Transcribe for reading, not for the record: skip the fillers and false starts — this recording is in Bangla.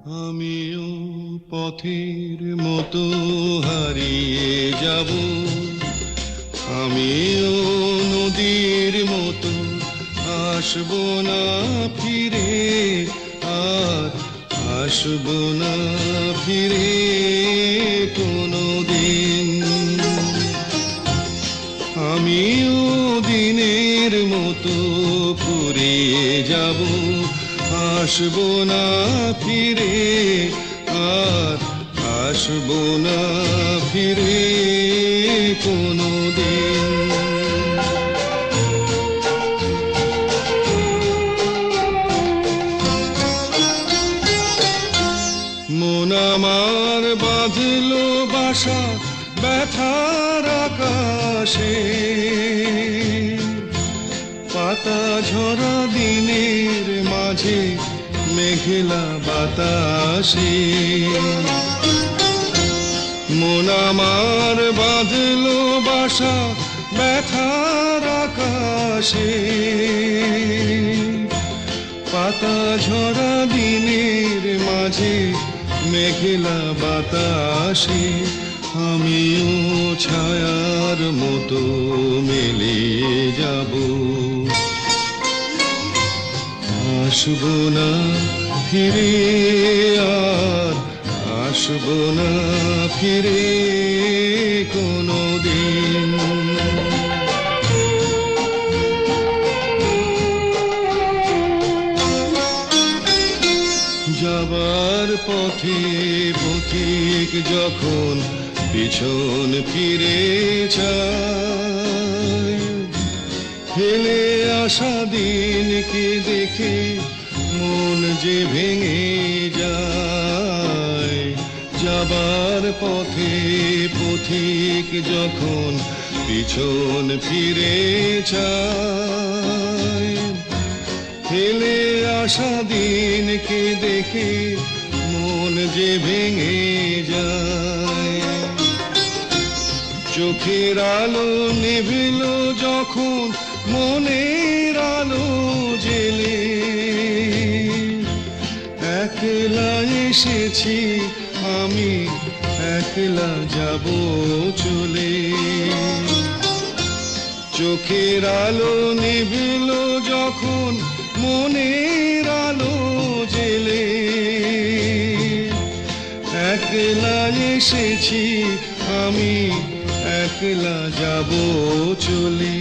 আমিও পথের মতো হারিয়ে যাব, আমিও নদীর মতো আসব না ফিরে, আর আসব না ফিরে কোনোদিন। আমিও দিনের মতো ফুরিয়ে যাব, আসব না ফিরে, আর আসব না ফিরে কোনোদিন। মন আমার বাঁধলো বাসা ব্যথার আকাশে, পাতা ঝরা দিনের মাঝে মেঘলা বাতাসে। মন আমার বাঁধলো বাসা ব্যথার আকাশে, পাতা ঝরা দিনের মাঝে মেঘলা বাতাসে। আমিও ছায়ার মতো মিলিয়ে যাব, আসব না ফিরে, আর আসব না ফিরে কোনোদিন। যাবার পথে পথিক যখন পিছন ফিরে যায়, ফেলে আসা দিনকে দেখে মন যে ভেঙে যায়। যাবার পথে পথিক যখন পিছন ফিরে যায়, ফেলে আসা দিনকে দেখে মন যে ভেঙে যায়। চোখের আলো নিভিল যখন মনের আলো জেলে, একলা এসেছি আমি, একলা যাব চলে। চোখের আলো নিভিল যখন মনের আলো জেলে, একলা এসেছি আমি, একলা যাব চলে।